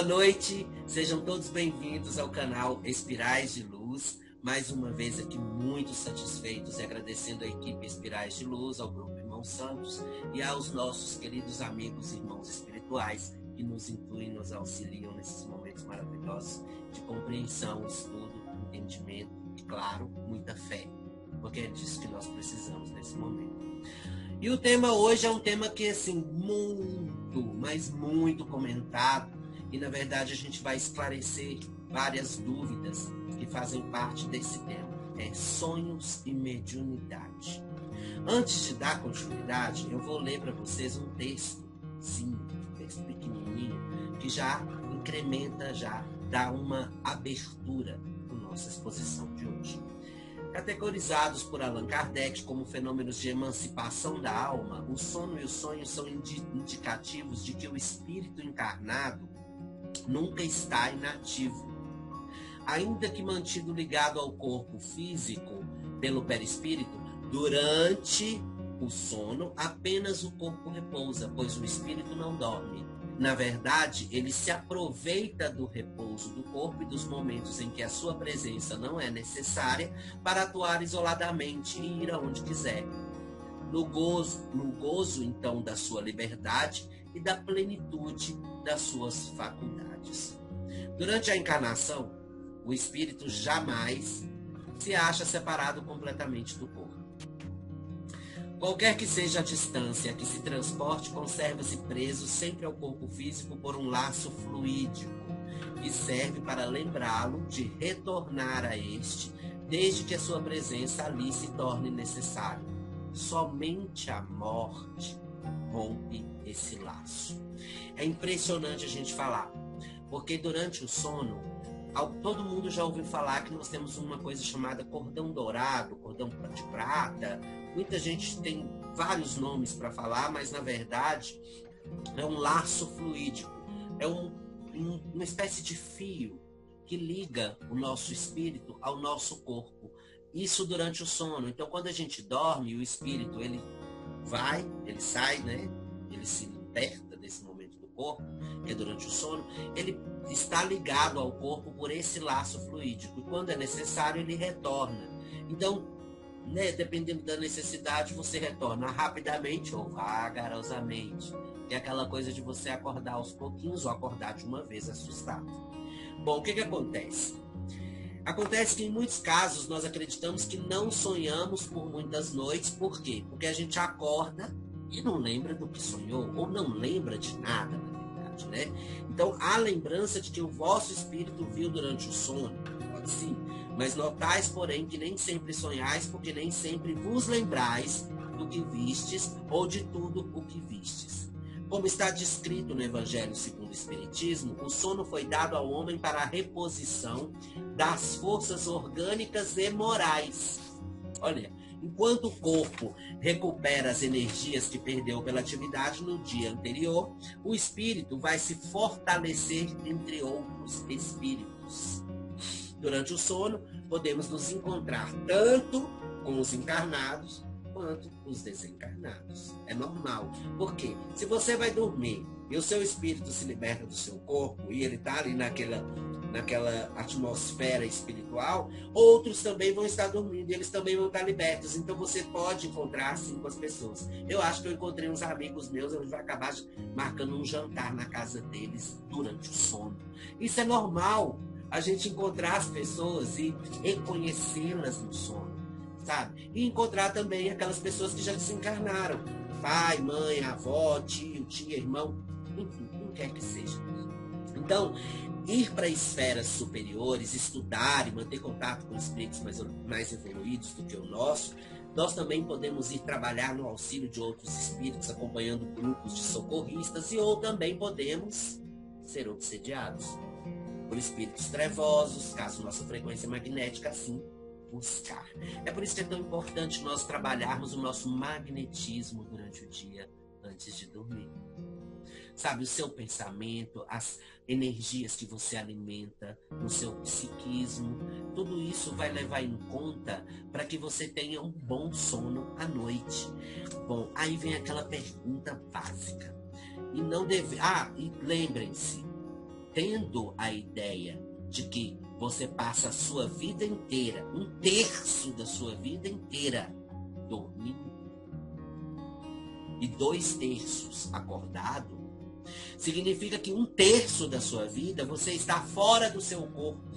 Boa noite, sejam todos bem-vindos ao canal Espirais de Luz. Mais uma vez aqui muito satisfeitos e agradecendo a equipe Espirais de Luz, ao Grupo Irmãos Santos e aos nossos queridos amigos e irmãos espirituais que nos incluem, nos auxiliam nesses momentos maravilhosos de compreensão, estudo, entendimento e, claro, muita fé, porque é disso que nós precisamos nesse momento. E o tema hoje é um tema que é assim, muito, mas muito comentado, e na verdade a gente vai esclarecer várias dúvidas que fazem parte desse tema. É sonhos e mediunidade. Antes de dar continuidade, eu vou ler para vocês um texto, sim, um texto pequenininho, que já incrementa, já dá uma abertura para nossa exposição de hoje. Categorizados por Allan Kardec como fenômenos de emancipação da alma, o sono e o sonho são indicativos de que o espírito encarnado nunca está inativo. Ainda que mantido ligado ao corpo físico pelo perispírito, durante o sono apenas o corpo repousa, pois o espírito não dorme. Na verdade, ele se aproveita do repouso do corpo e dos momentos em que a sua presença não é necessária para atuar isoladamente e ir aonde quiser. No gozo, então, da sua liberdade e da plenitude das suas faculdades. Durante a encarnação, o espírito jamais se acha separado completamente do corpo. Qualquer que seja a distância que se transporte, conserva-se preso sempre ao corpo físico por um laço fluídico, que serve para lembrá-lo de retornar a este, desde que a sua presença ali se torne necessária. Somente a morte rompe esse laço. É impressionante a gente falar, porque durante o sono, todo mundo já ouviu falar que nós temos uma coisa chamada cordão dourado, cordão de prata. Muita gente tem vários nomes para falar, mas na verdade é um laço fluídico, é uma espécie de fio que liga o nosso espírito ao nosso corpo. Isso durante o sono. Então, quando a gente dorme, o espírito ele sai, né? Ele se liberta desse momento do corpo, que é durante o sono. Ele está ligado ao corpo por esse laço fluídico. E quando é necessário, ele retorna. Então, né, dependendo da necessidade, você retorna rapidamente ou vagarosamente. É aquela coisa de você acordar aos pouquinhos ou acordar de uma vez assustado. Bom, o que acontece? Acontece que em muitos casos nós acreditamos que não sonhamos por muitas noites. Por quê? Porque a gente acorda e não lembra do que sonhou, ou não lembra de nada, na verdade, né? Então, há lembrança de que o vosso espírito viu durante o sono, pode sim, mas notais, porém, que nem sempre sonhais, porque nem sempre vos lembrais do que vistes ou de tudo o que vistes. Como está descrito no Evangelho segundo o Espiritismo, o sono foi dado ao homem para a reposição das forças orgânicas e morais. Olha, enquanto o corpo recupera as energias que perdeu pela atividade no dia anterior, o espírito vai se fortalecer entre outros espíritos. Durante o sono, podemos nos encontrar tanto com os encarnados quanto os desencarnados. É normal. Por quê? Se você vai dormir e o seu espírito se liberta do seu corpo e ele está ali naquela atmosfera espiritual, outros também vão estar dormindo e eles também vão estar libertos. Então você pode encontrar assim com as pessoas. Eu acho que eu encontrei uns amigos meus, eu vou acabar marcando um jantar na casa deles durante o sono. Isso é normal, a gente encontrar as pessoas e reconhecê-las no sono, sabe? E encontrar também aquelas pessoas que já desencarnaram. Pai, mãe, avó, tio, tia, irmão, enfim, não quer que seja. Então, ir para esferas superiores, estudar e manter contato com espíritos mais evoluídos do que o nosso, nós também podemos ir trabalhar no auxílio de outros espíritos, acompanhando grupos de socorristas, ou também podemos ser obsediados por espíritos trevosos, caso nossa frequência magnética assim buscar. É por isso que é tão importante nós trabalharmos o nosso magnetismo durante o dia, antes de dormir. Sabe, o seu pensamento, as energias que você alimenta no seu psiquismo, tudo isso vai levar em conta para que você tenha um bom sono à noite. Bom, aí vem aquela pergunta básica. E não deve... e lembrem-se, tendo a ideia de que você passa a sua vida inteira, 1/3 da sua vida inteira, dormindo, e 2/3 acordado, significa que 1/3 da sua vida você está fora do seu corpo,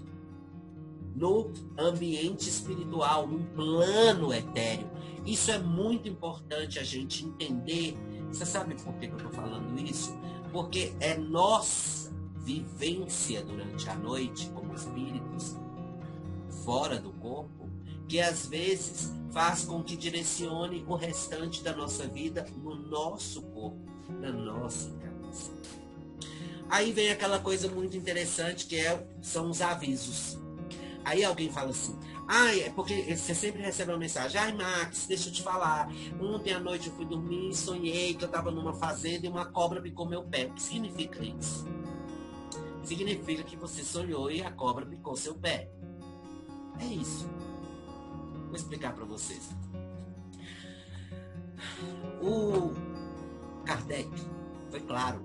no ambiente espiritual, num plano etéreo. Isso é muito importante a gente entender. Você sabe por que eu estou falando isso? Porque é nossa vivência durante a noite, como espíritos, fora do corpo, que às vezes faz com que direcione o restante da nossa vida no nosso corpo, na nossa encarnação. Aí vem aquela coisa muito interessante que são os avisos. Aí alguém fala assim, é porque você sempre recebe uma mensagem, Max, deixa eu te falar, ontem à noite eu fui dormir e sonhei que eu estava numa fazenda e uma cobra picou meu pé. O que significa isso? Significa que você sonhou e a cobra picou seu pé. É isso. Vou explicar para vocês. O Kardec foi claro.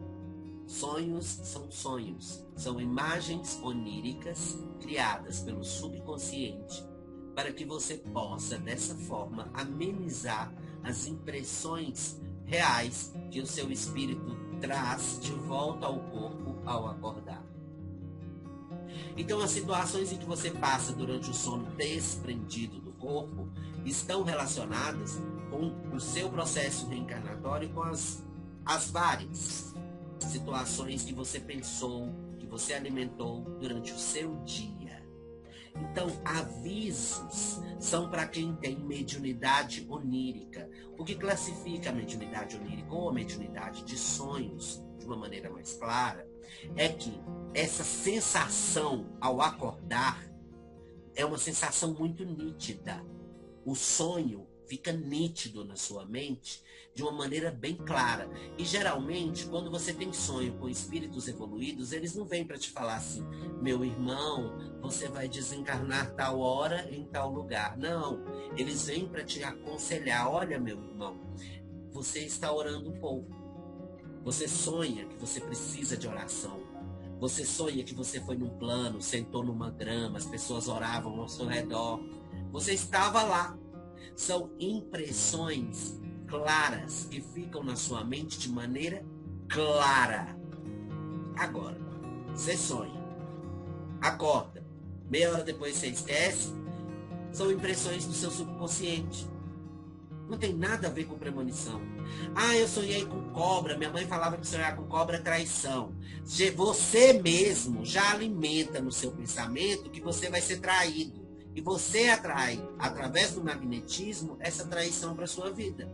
Sonhos são sonhos. São imagens oníricas criadas pelo subconsciente para que você possa, dessa forma, amenizar as impressões reais que o seu espírito traz de volta ao corpo ao acordar. Então, as situações em que você passa durante o sono desprendido do corpo estão relacionadas com o seu processo reencarnatório, com as várias situações que você pensou, que você alimentou durante o seu dia. Então, avisos são para quem tem mediunidade onírica. O que classifica a mediunidade onírica ou a mediunidade de sonhos, de uma maneira mais clara, é que essa sensação ao acordar é uma sensação muito nítida. O sonho fica nítido na sua mente de uma maneira bem clara. E geralmente, quando você tem sonho com espíritos evoluídos, eles não vêm para te falar assim, meu irmão, você vai desencarnar tal hora em tal lugar. Não, eles vêm para te aconselhar, olha, meu irmão, você está orando um pouco. Você sonha que você precisa de oração. Você sonha que você foi num plano, sentou numa grama, as pessoas oravam ao seu redor. Você estava lá. São impressões claras que ficam na sua mente de maneira clara. Agora, você sonha, acorda, meia hora depois você esquece, são impressões do seu subconsciente. Não tem nada a ver com premonição. Eu sonhei com cobra, minha mãe falava que sonhar com cobra é traição. Você mesmo já alimenta no seu pensamento que você vai ser traído. E você atrai, através do magnetismo, essa traição para a sua vida.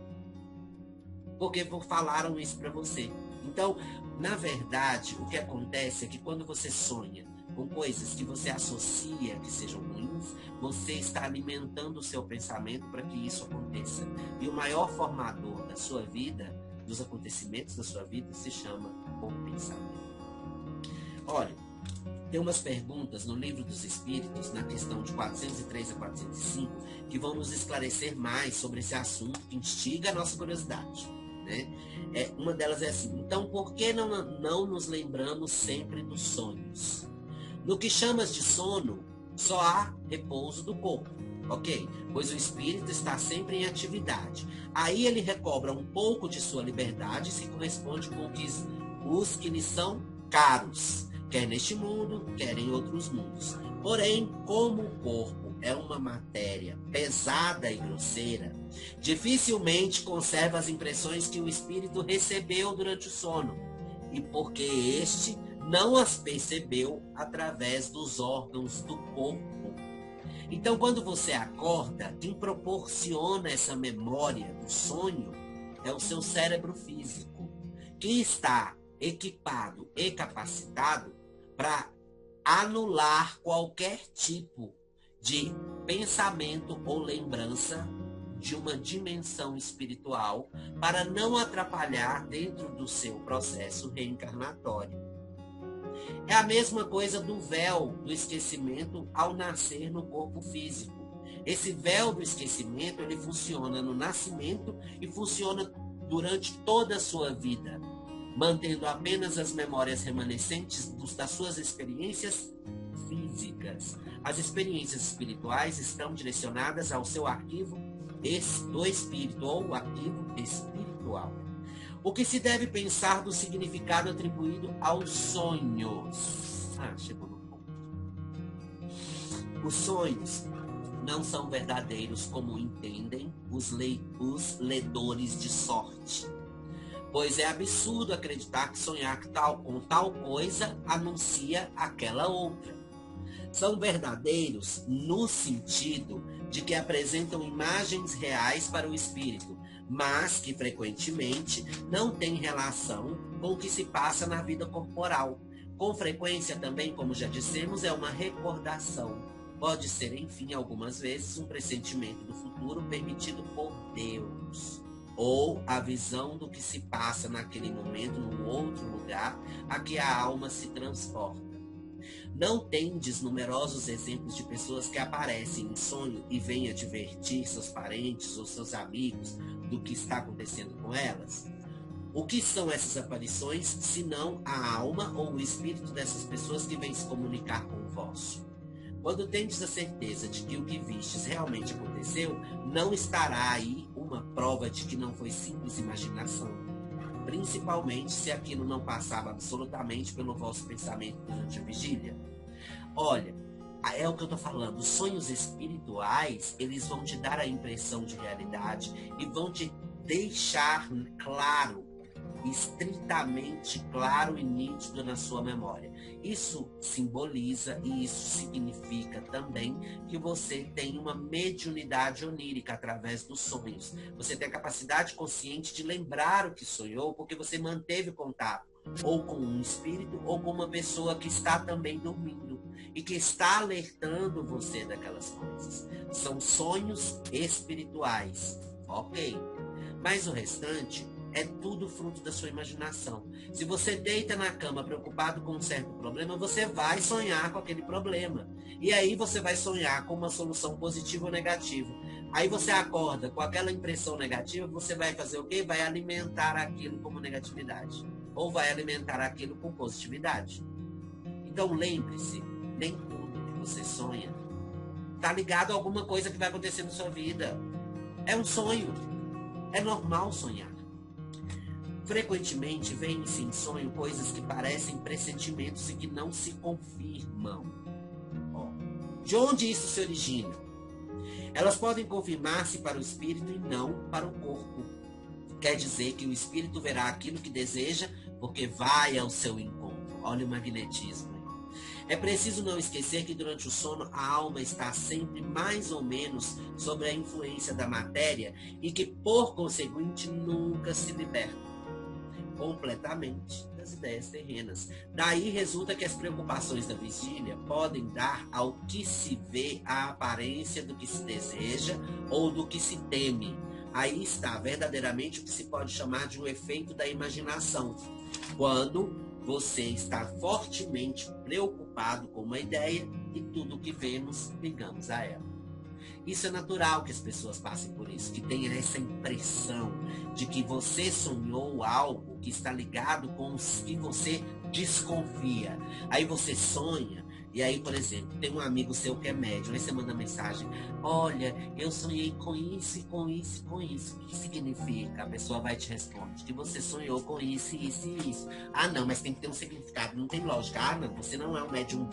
Porque falaram isso para você. Então, na verdade, o que acontece é que quando você sonha com coisas que você associa que sejam ruins, você está alimentando o seu pensamento para que isso aconteça. E o maior formador da sua vida, dos acontecimentos da sua vida, se chama o pensamento. Olha, tem umas perguntas no Livro dos Espíritos, na questão de 403 a 405, que vão nos esclarecer mais sobre esse assunto que instiga a nossa curiosidade. Né? Uma delas é assim, então por que não nos lembramos sempre dos sonhos? No que chamas de sono, só há repouso do corpo, ok? Pois o espírito está sempre em atividade. Aí ele recobra um pouco de sua liberdade e se corresponde com os que lhe são caros, quer neste mundo, quer em outros mundos. Porém, como o corpo é uma matéria pesada e grosseira, dificilmente conserva as impressões que o espírito recebeu durante o sono, e porque este não as percebeu através dos órgãos do corpo. Então, quando você acorda, quem proporciona essa memória do sonho é o seu cérebro físico, que está equipado e capacitado para anular qualquer tipo de pensamento ou lembrança de uma dimensão espiritual para não atrapalhar dentro do seu processo reencarnatório. É a mesma coisa do véu do esquecimento ao nascer no corpo físico. Esse véu do esquecimento, ele funciona no nascimento e funciona durante toda a sua vida. mantendo apenas as memórias remanescentes das suas experiências físicas. As experiências espirituais estão direcionadas ao seu arquivo do espírito, ou arquivo espiritual. O que se deve pensar do significado atribuído aos sonhos? Chegou no ponto. Os sonhos não são verdadeiros como entendem os ledores de sorte. Pois é absurdo acreditar que sonhar com tal coisa anuncia aquela outra. São verdadeiros no sentido de que apresentam imagens reais para o espírito, mas que frequentemente não têm relação com o que se passa na vida corporal. Com frequência também, como já dissemos, é uma recordação. Pode ser, enfim, algumas vezes, um pressentimento do futuro permitido por Deus, ou a visão do que se passa naquele momento, num outro lugar, a que a alma se transporta. Não tendes numerosos exemplos de pessoas que aparecem em sonho e vêm advertir seus parentes ou seus amigos do que está acontecendo com elas? O que são essas aparições, senão a alma ou o espírito dessas pessoas que vêm se comunicar com o vosso? Quando tendes a certeza de que o que vistes realmente aconteceu, não estará aí uma prova de que não foi simples imaginação, principalmente se aquilo não passava absolutamente pelo vosso pensamento durante a vigília. Olha, é o que eu estou falando, os sonhos espirituais, eles vão te dar a impressão de realidade e vão te deixar claro, estritamente claro e nítido na sua memória. Isso simboliza e isso significa também que você tem uma mediunidade onírica através dos sonhos. Você tem a capacidade consciente de lembrar o que sonhou porque você manteve contato ou com um espírito ou com uma pessoa que está também dormindo e que está alertando você daquelas coisas. São sonhos espirituais, ok? Mas o restante é tudo fruto da sua imaginação. Se você deita na cama preocupado com um certo problema, você vai sonhar com aquele problema. E aí você vai sonhar com uma solução positiva ou negativa. Aí você acorda com aquela impressão negativa, você vai fazer o quê? Vai alimentar aquilo como negatividade. Ou vai alimentar aquilo com positividade. Então lembre-se, nem tudo que você sonha está ligado a alguma coisa que vai acontecer na sua vida. É um sonho. É normal sonhar. Frequentemente vêm-se em sonho coisas que parecem pressentimentos e que não se confirmam. De onde isso se origina? Elas podem confirmar-se para o espírito e não para o corpo. Quer dizer que o espírito verá aquilo que deseja porque vai ao seu encontro. Olha o magnetismo. É preciso não esquecer que durante o sono a alma está sempre mais ou menos sob a influência da matéria e que, por conseguinte, nunca se liberta completamente das ideias terrenas. Daí resulta que as preocupações da vigília podem dar ao que se vê a aparência do que se deseja ou do que se teme. Aí está verdadeiramente o que se pode chamar de um efeito da imaginação, quando você está fortemente preocupado com uma ideia e tudo o que vemos ligamos a ela. Isso é natural que as pessoas passem por isso, que tenham essa impressão de que você sonhou algo que está ligado com o que você desconfia. Aí você sonha, e aí, por exemplo, tem um amigo seu que é médium, aí você manda mensagem: olha, eu sonhei com isso, e com isso, e com isso. O que significa? A pessoa vai te responder que você sonhou com isso, isso e isso. Ah, não, mas tem que ter um significado, não tem lógica. Ah, não, você não é um médium.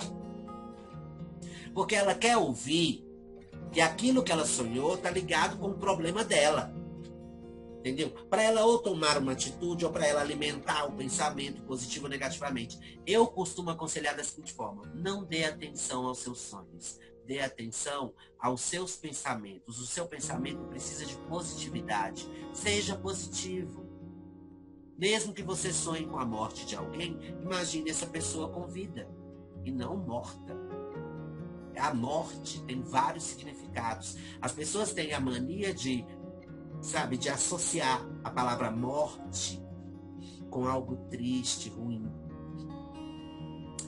Porque ela quer ouvir que aquilo que ela sonhou está ligado com o problema dela. Entendeu? Para ela ou tomar uma atitude ou para ela alimentar o pensamento positivo ou negativamente. Eu costumo aconselhar da seguinte forma: não dê atenção aos seus sonhos. Dê atenção aos seus pensamentos. O seu pensamento precisa de positividade. Seja positivo. Mesmo que você sonhe com a morte de alguém, imagine essa pessoa com vida e não morta. A morte tem vários significados. As pessoas têm a mania de associar a palavra morte com algo triste, ruim.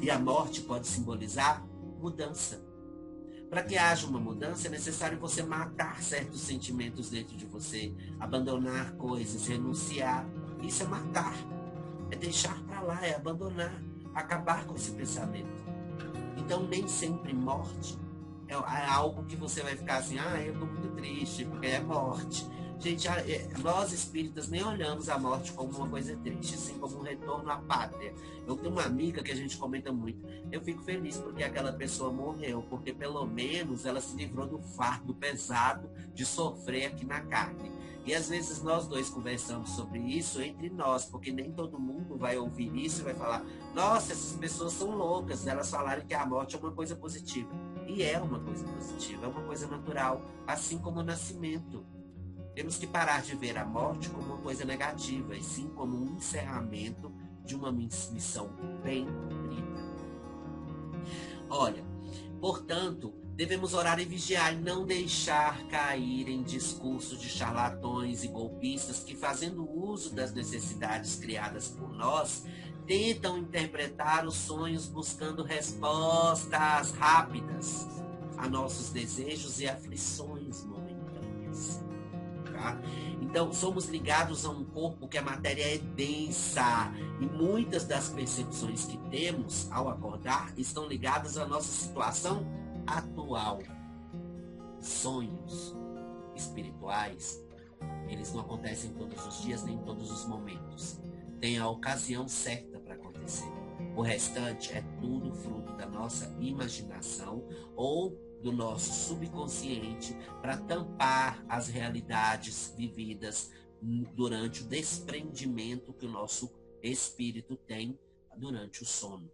E a morte pode simbolizar mudança. Para que haja uma mudança, é necessário você matar certos sentimentos dentro de você, abandonar coisas, renunciar. Isso é matar. é deixar para lá, é abandonar, acabar com esse pensamento. Então, nem sempre morte é algo que você vai ficar assim, eu estou muito triste, porque é morte. Gente, nós espíritas nem olhamos a morte como uma coisa triste, assim como um retorno à pátria. Eu tenho uma amiga que a gente comenta muito. Eu fico feliz porque aquela pessoa morreu, porque pelo menos ela se livrou do fardo pesado de sofrer aqui na carne. E às vezes nós dois conversamos sobre isso entre nós, porque nem todo mundo vai ouvir isso e vai falar, nossa, essas pessoas são loucas, elas falarem que a morte é uma coisa positiva. E é uma coisa positiva, é uma coisa natural, assim como o nascimento. Temos que parar de ver a morte como uma coisa negativa, e sim como um encerramento de uma missão bem cumprida. Olha, portanto, devemos orar e vigiar e não deixar cair em discurso de charlatões e golpistas que, fazendo uso das necessidades criadas por nós, tentam interpretar os sonhos buscando respostas rápidas a nossos desejos e aflições momentâneas. Tá? Então, somos ligados a um corpo que a matéria é densa e muitas das percepções que temos ao acordar estão ligadas à nossa situação atual. Sonhos espirituais, eles não acontecem todos os dias nem em todos os momentos. Tem a ocasião certa para acontecer. O restante é tudo fruto da nossa imaginação ou do nosso subconsciente para tampar as realidades vividas durante o desprendimento que o nosso espírito tem durante o sono.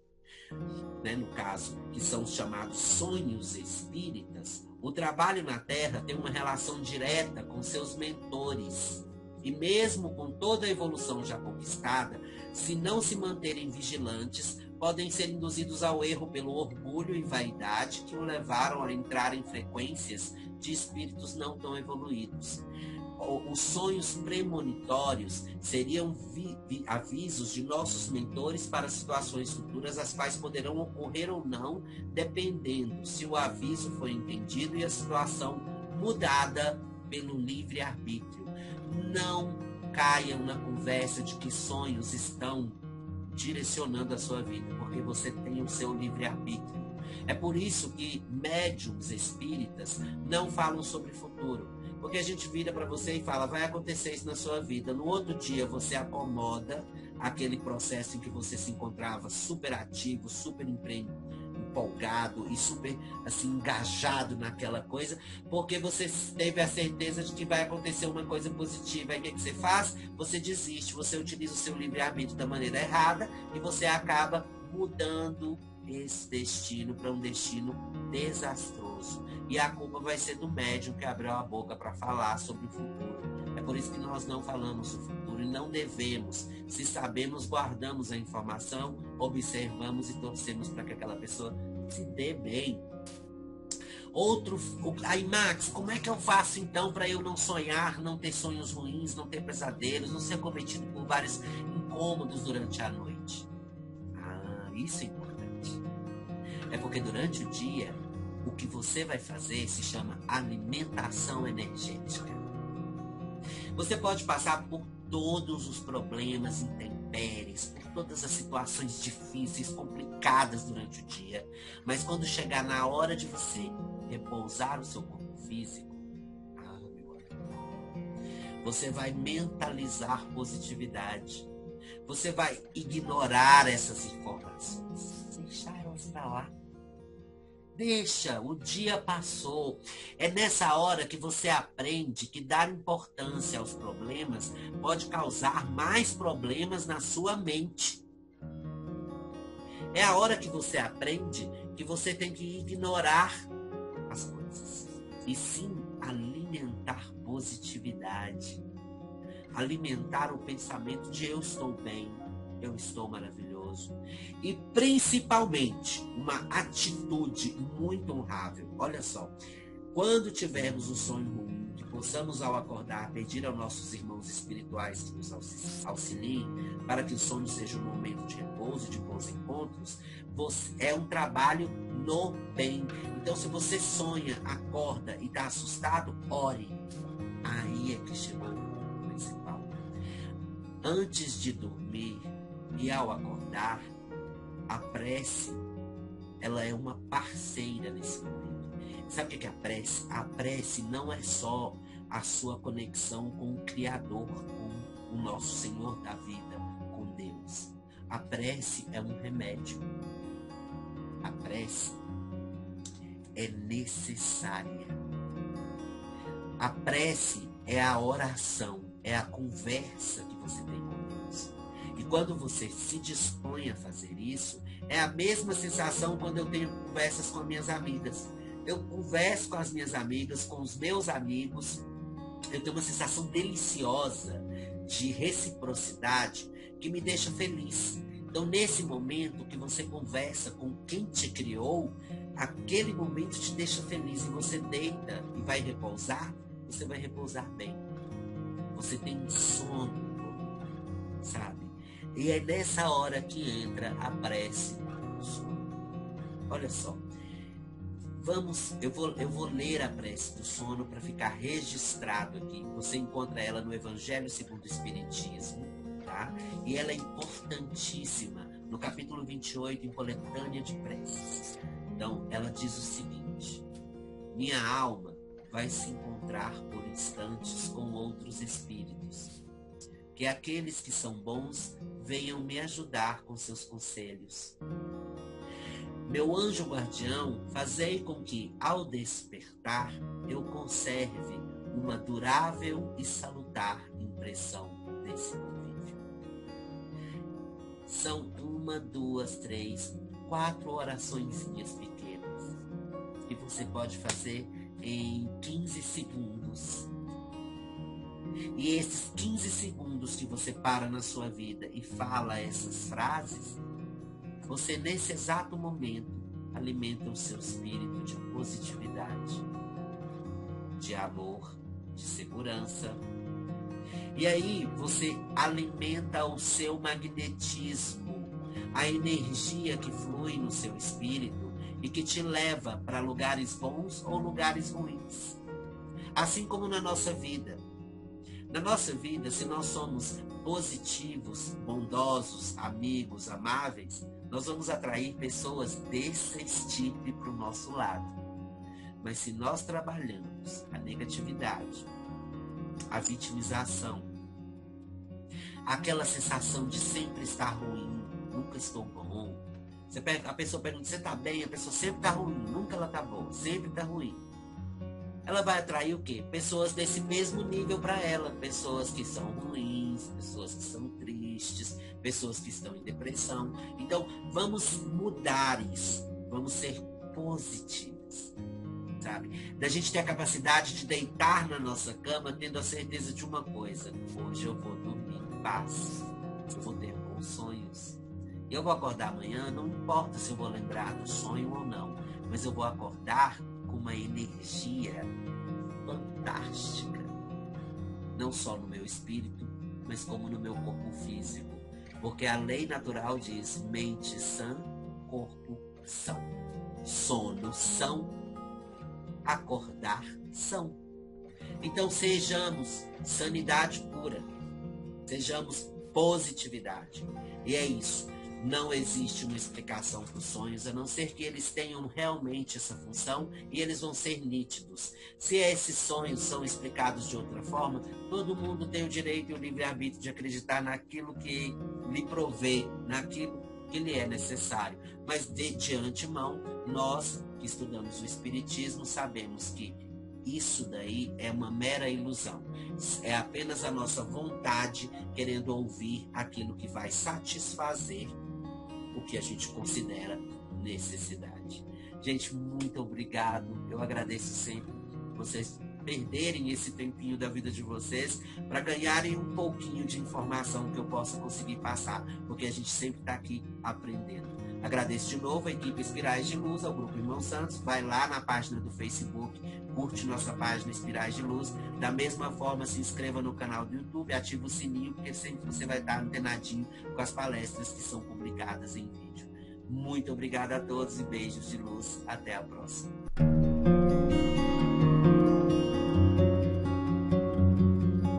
No caso, que são os chamados sonhos espíritas, o trabalho na Terra tem uma relação direta com seus mentores. E mesmo com toda a evolução já conquistada, se não se manterem vigilantes, podem ser induzidos ao erro pelo orgulho e vaidade que o levaram a entrar em frequências de espíritos não tão evoluídos. Os sonhos premonitórios seriam avisos de nossos mentores para situações futuras, as quais poderão ocorrer ou não, dependendo se o aviso foi entendido e a situação mudada pelo livre-arbítrio. Não caiam na conversa de que sonhos estão direcionando a sua vida, porque você tem o seu livre-arbítrio. É por isso que médiums espíritas não falam sobre futuro, porque a gente vira para você e fala, vai acontecer isso na sua vida. No outro dia você acomoda aquele processo em que você se encontrava super ativo, super empolgado e super assim engajado naquela coisa, porque você teve a certeza de que vai acontecer uma coisa positiva. Aí o que você faz? Você desiste, você utiliza o seu livre-arbítrio da maneira errada e você acaba mudando esse destino para um destino desastroso. E a culpa vai ser do médium que abriu a boca para falar sobre o futuro. É por isso que nós não falamos do futuro e não devemos. Se sabemos, guardamos a informação, observamos e torcemos para que aquela pessoa se dê bem. Aí, Max, como é que eu faço então para eu não sonhar, não ter sonhos ruins, não ter pesadelos, não ser cometido por vários incômodos durante a noite? Isso é importante. É porque durante o dia, o que você vai fazer se chama alimentação energética. Você pode passar por todos os problemas, intempéries, por todas as situações difíceis, complicadas durante o dia, mas quando chegar na hora de você repousar o seu corpo físico, meu amigo, você vai mentalizar positividade. Você vai ignorar essas informações, deixar elas para lá. Deixa, o dia passou. É nessa hora que você aprende que dar importância aos problemas pode causar mais problemas na sua mente. É a hora que você aprende que você tem que ignorar as coisas e sim alimentar positividade. Alimentar o pensamento de eu estou bem, eu estou maravilhoso. E principalmente, uma atitude muito honrável. Olha só, quando tivermos um sonho ruim, que possamos ao acordar pedir aos nossos irmãos espirituais que nos auxiliem, para que o sonho seja um momento de repouso e de bons encontros, é um trabalho no bem. Então, se você sonha, acorda e está assustado, ore. Aí é que chegou o principal. Antes de dormir, E ao acordar, a prece, ela é uma parceira nesse momento. Sabe o que é a prece? A prece não é só a sua conexão com o Criador, com o nosso Senhor da vida, com Deus. A prece é um remédio. A prece é necessária. A prece é a oração, é a conversa que você tem com Deus. E quando você se dispõe a fazer isso, é a mesma sensação quando eu tenho conversas com minhas amigas. Eu converso com as minhas amigas, com os meus amigos, eu tenho uma sensação deliciosa de reciprocidade que me deixa feliz. Então, nesse momento que você conversa com quem te criou, aquele momento te deixa feliz e você deita e vai repousar, você vai repousar bem. Você tem um sono, sabe? E é nessa hora que entra a prece do sono. Olha só. Eu vou ler a prece do sono para ficar registrado aqui. Você encontra ela no Evangelho segundo o Espiritismo, tá? E ela é importantíssima no capítulo 28, em Coletânea de Preces. Então, ela diz o seguinte: minha alma vai se encontrar por instantes com outros espíritos. Que aqueles que são bons venham me ajudar com seus conselhos. Meu anjo guardião, fazei com que, ao despertar, eu conserve uma durável e salutar impressão desse convívio. São 1, 2, 3, 4 oraçõezinhas pequenas que você pode fazer em 15 segundos. E esses 15 segundos que você para na sua vida e fala essas frases, você, nesse exato momento, alimenta o seu espírito de positividade, de amor, de segurança. E aí você alimenta o seu magnetismo, a energia que flui no seu espírito e que te leva para lugares bons ou lugares ruins. Assim como na nossa vida. Na nossa vida, se nós somos positivos, bondosos, amigos, amáveis, nós vamos atrair pessoas desse estirpe para o nosso lado. Mas se nós trabalhamos a negatividade, a vitimização, aquela sensação de sempre estar ruim, nunca estou bom. A pessoa pergunta, você está bem? A pessoa sempre está ruim, nunca ela está boa, sempre está ruim. Ela vai atrair o quê? Pessoas desse mesmo nível para ela. Pessoas que são ruins, pessoas que são tristes, pessoas que estão em depressão. Então, vamos mudar isso. Vamos ser positivos, sabe? Da gente ter a capacidade de deitar na nossa cama tendo a certeza de uma coisa. Hoje eu vou dormir em paz. Eu vou ter bons sonhos. Eu vou acordar amanhã, não importa se eu vou lembrar do sonho ou não. Mas eu vou acordar com uma energia fantástica, não só no meu espírito, mas como no meu corpo físico, porque a lei natural diz: mente sã, corpo são, sono são, acordar são. Então sejamos sanidade pura, sejamos positividade, e é isso. Não existe uma explicação para os sonhos, a não ser que eles tenham realmente essa função e eles vão ser nítidos. Se esses sonhos são explicados de outra forma, todo mundo tem o direito e o livre-arbítrio de acreditar naquilo que lhe provê, naquilo que lhe é necessário. Mas de antemão, nós que estudamos o Espiritismo sabemos que isso daí é uma mera ilusão. É apenas a nossa vontade querendo ouvir aquilo que vai satisfazer o que a gente considera necessidade. Gente, muito obrigado. Eu agradeço sempre vocês perderem esse tempinho da vida de vocês para ganharem um pouquinho de informação que eu possa conseguir passar, porque a gente sempre está aqui aprendendo. Agradeço de novo a equipe Espirais de Luz, ao Grupo Irmão Santos. Vai lá na página do Facebook, curte nossa página Espirais de Luz. Da mesma forma, se inscreva no canal do YouTube, ativa o sininho, porque sempre você vai estar antenadinho com as palestras que são publicadas em vídeo. Muito obrigado a todos e beijos de luz. Até a próxima.